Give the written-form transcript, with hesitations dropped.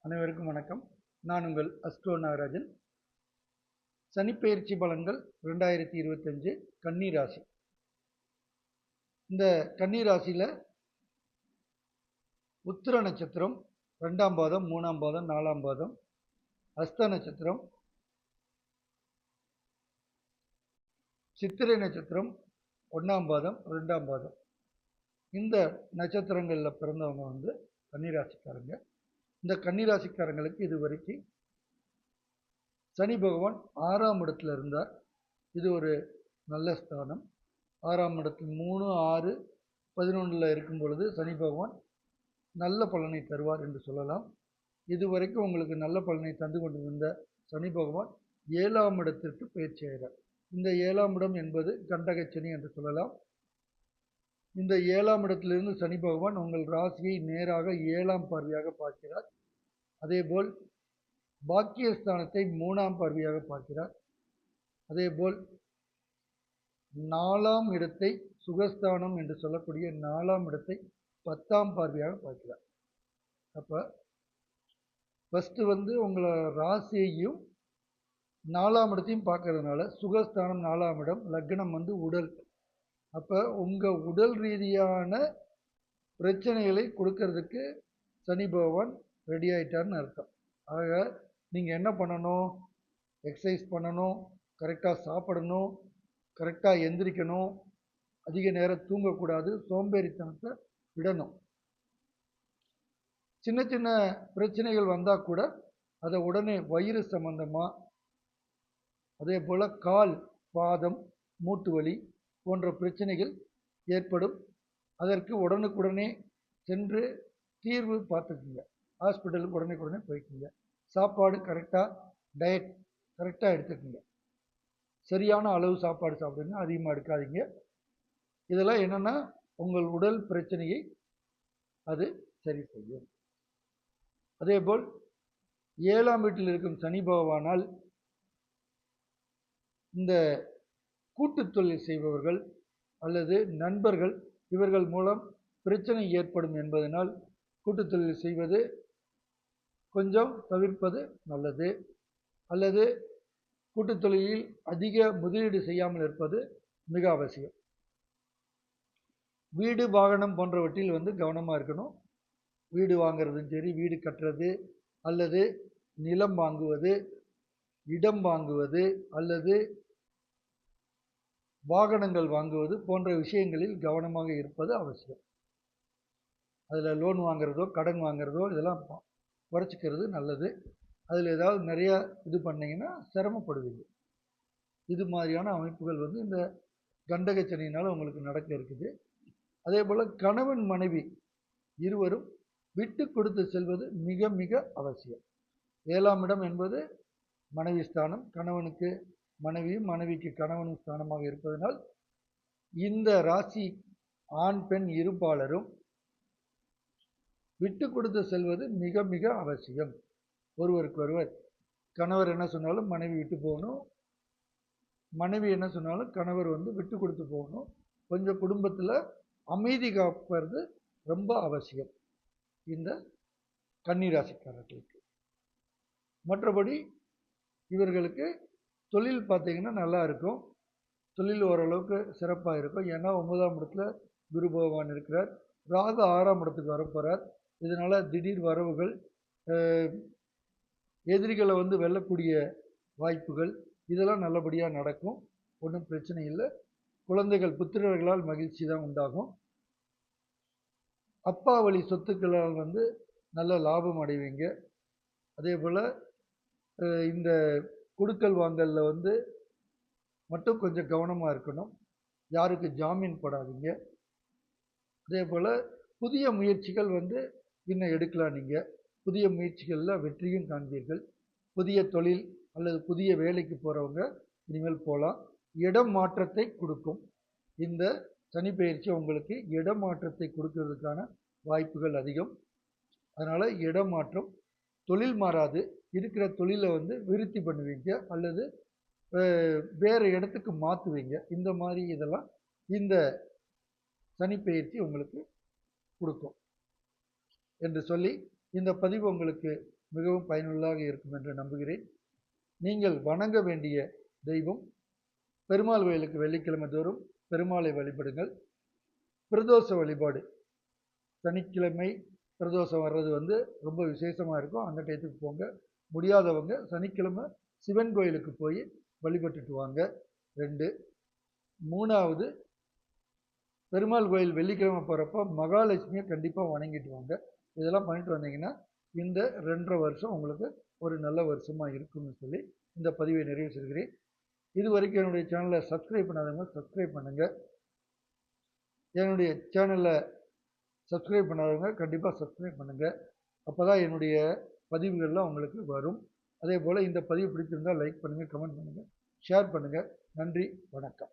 அனைவருக்கும் வணக்கம். நான் உங்கள் அஸ்ட்ரோ நாகராஜன். சனிப்பெயர்ச்சி பலன்கள் 2025 கன்னி ராசி. இந்த கன்னி ராசியில் உத்திர நட்சத்திரம் 2ஆம் பாதம், 3ஆம் பாதம், 4ஆம் பாதம், அஸ்த நட்சத்திரம், சித்திரை நட்சத்திரம் 1ஆம் பாதம், 2ஆம் பாதம், இந்த நட்சத்திரங்களில் பிறந்தவங்க கன்னிராசிக்காரங்க. இந்த கன்னிராசிக்காரங்களுக்கு இதுவரைக்கும் சனி பகவான் 6ஆம் இடத்துல இருந்தார். இது ஒரு நல்ல ஸ்தானம். 6ஆம் இடத்தில் 3, 6, 11 இருக்கும் பொழுது சனி பகவான் நல்ல பலனை தருவார் என்று சொல்லலாம். இதுவரைக்கும் உங்களுக்கு நல்ல பலனை தந்து கொண்டிருந்த சனி பகவான் 7ஆம் இடத்திற்கு பயிற்சி ஆகிறார். இந்த 7ஆம் இடம் என்பது கண்டகச்சனி என்று சொல்லலாம். இந்த 7ஆம் இடத்திலிருந்து சனி பகவான் உங்கள் ராசியை நேராக 7ஆம் பார்வையாக பார்க்கிறார். அதேபோல் பாக்கியஸ்தானத்தை 3ஆம் பார்வையாக பார்க்கிறார். அதேபோல் 4ஆம் இடத்தை, சுகஸ்தானம் என்று சொல்லக்கூடிய 4ஆம் இடத்தை 10ஆம் பார்வையாக பார்க்கிறார். அப்போ ஃபஸ்ட்டு உங்களை ராசியையும் 4ஆம் இடத்தையும் பார்க்கறதுனால சுகஸ்தானம் 4ஆம் இடம், லக்னம் உடல். அப்போ உங்கள் உடல் ரீதியான பிரச்சனைகளை கொடுக்கறதுக்கு சனி பகவான் ரெடி ஆகிட்டார்னு அர்த்தம். ஆக நீங்கள் என்ன பண்ணணும்? எக்ஸசைஸ் பண்ணணும், கரெக்டாக சாப்பிடணும், கரெக்டாக எந்திரிக்கணும், அதிக நேரம் தூங்கக்கூடாது, சோம்பேறித்தனத்தை விடணும். சின்ன சின்ன பிரச்சனைகள் வந்தால் கூட அதை உடனே வயிறு சம்பந்தமாக, அதே போல் கால், பாதம், மூட்டு வலி போன்ற பிரச்சனைகள் ஏற்படும். அதற்கு உடனுக்குடனே சென்று தீர்வு பார்த்துக்குங்க. ஹாஸ்பிட்டலுக்கு உடனே போய்க்குங்க. சாப்பாடு கரெக்டாக, டயட் கரெக்டாக எடுத்துக்குங்க. சரியான அளவு சாப்பாடு சாப்பிடுங்க, அதிகமாக எடுக்காதீங்க. இதெல்லாம் என்னென்னா உங்கள் உடல் பிரச்சனையை அது சரி செய்யும். அதேபோல் 7ஆம் வீட்டில் இருக்கும் சனி பகவானால் இந்த கூட்டு தொழில் செய்பவர்கள் அல்லது நண்பர்கள், இவர்கள் மூலம் பிரச்சனை ஏற்படும் என்பதனால் கூட்டு தொழில் செய்வது கொஞ்சம் தவிர்ப்பது நல்லது. அல்லது கூட்டு தொழிலில் அதிக முதலீடு செய்யாமல் இருப்பது மிக அவசியம். வீடு, வாகனம் போன்றவற்றில் கவனமாக இருக்கணும். வீடு வாங்கிறதும் சரி, வீடு கட்டுறது அல்லது நிலம் வாங்குவது, இடம் வாங்குவது அல்லது வாகனங்கள் வாங்குவது போன்ற விஷயங்களில் கவனமாக இருப்பது அவசியம். அதில் லோன் வாங்குறதோ, கடன் வாங்குறதோ இதெல்லாம் குறைச்சிக்கிறது நல்லது. அதில் ஏதாவது நிறையா இது பண்ணிங்கன்னா சிரமப்படுவீங்க. இது மாதிரியான அமைப்புகள் இந்த கண்டகச்சனியினால் உங்களுக்கு நடக்க இருக்குது. அதே போல் கணவன் மனைவி இருவரும் விட்டு கொடுத்து செல்வது மிக மிக அவசியம். 7ஆம் இடம் என்பது மனைவி ஸ்தானம். கணவனுக்கு மனைவியும், மனைவிக்கு கணவனும் ஸ்தானமாக இருப்பதனால் இந்த ராசி ஆண் பெண் இருபாலரும் விட்டு கொடுத்து செல்வது மிக மிக அவசியம். ஒருவருக்கொருவர் கணவர் என்ன சொன்னாலும் மனைவி விட்டு போகணும், மனைவி என்ன சொன்னாலும் கணவர் விட்டு கொடுத்து போகணும். கொஞ்சம் குடும்பத்தில் அமைதி காப்பது ரொம்ப அவசியம் இந்த கன்னிராசிக்காரர்களுக்கு. மற்றபடி இவர்களுக்கு தொழில் பார்த்தீங்கன்னா நல்லா இருக்கும். தொழில் ஓரளவுக்கு சிறப்பாக இருக்கும். ஏன்னா 9ஆம் இடத்துல குரு பகவான் இருக்கிறார். ராகு 6ஆம் இடத்துக்கு வரப்போகிறார். இதனால் திடீர் வரவுகள், எதிரிகளை வெல்லக்கூடிய வாய்ப்புகள் இதெல்லாம் நல்லபடியாக நடக்கும். ஒன்றும் பிரச்சனை இல்லை. குழந்தைகள், புத்திரர்களால் மகிழ்ச்சி தான் உண்டாகும். அப்பா வழி சொத்துக்களால் நல்ல லாபம் அடைவீங்க. அதே போல் இந்த கொடுக்கல் வாங்கலில் மட்டும் கொஞ்சம் கவனமாக இருக்கணும். யாருக்கு ஜாமீன் போடாதீங்க. அதே போல் புதிய முயற்சிகள் இன்னும் எடுக்கலாம். நீங்கள் புதிய முயற்சிகளில் வெற்றியும் காண்பீர்கள். புதிய தொழில் அல்லது புதிய வேலைக்கு போகிறவங்க இனிமேல் போகலாம். இடம் மாற்றத்தை கொடுக்கும். இந்த சனிப்பெயர்ச்சி உங்களுக்கு இடம் மாற்றத்தை கொடுக்கறதுக்கான வாய்ப்புகள் அதிகம். அதனால் இடம் மாற்றம், தொழில் மாறாது, இருக்கிற தொழிலை விருத்தி பண்ணுவீங்க அல்லது வேறு இடத்துக்கு மாற்றுவீங்க. இந்த மாதிரி இதெல்லாம் இந்த சனிப்பெயர்ச்சி உங்களுக்கு கொடுக்கும் என்று சொல்லி இந்த பதிவு உங்களுக்கு மிகவும் பயனுள்ளதாக இருக்கும் என்று நம்புகிறேன். நீங்கள் வணங்க வேண்டிய தெய்வம் பெருமாள் கோயிலுக்கு வெள்ளிக்கிழமை தோறும் பெருமாளை வழிபடுங்கள். பிரதோஷ வழிபாடு சனிக்கிழமை பிரதோஷம் வர்றது வந்து ரொம்ப விசேஷமாக இருக்கும். அந்த டயத்துக்கு போங்க. முடியாதவங்க சனிக்கிழமை சிவன் கோயிலுக்கு போய் வழிபட்டுட்டு வாங்க. 2. 3வது பெருமாள் கோயில் வெள்ளிக்கிழமை போகிறப்ப மகாலட்சுமியை கண்டிப்பாக வணங்கிட்டு வாங்க. இதெல்லாம் பண்ணிட்டு வந்தீங்கன்னா இந்த 2.5 வருஷம் உங்களுக்கு ஒரு நல்ல வருஷமாக இருக்கும்னு சொல்லி இந்த பதிவை நிறைவு செய்கிறேன். இது வரைக்கும் என்னுடைய சேனலை சப்ஸ்கிரைப் பண்ணாதவங்க சப்ஸ்கிரைப் பண்ணுங்கள். என்னுடைய சேனலை சப்ஸ்கிரைப் பண்ணாதவங்க கண்டிப்பாக சப்ஸ்கிரைப் பண்ணுங்கள். அப்போ தான் என்னுடைய பதிவுகள்லாம் உங்களுக்கு வரும். அதே போல் இந்த பதிவு பிடிச்சிருந்தால் லைக் பண்ணுங்கள், கமெண்ட் பண்ணுங்கள், ஷேர் பண்ணுங்கள். நன்றி, வணக்கம்.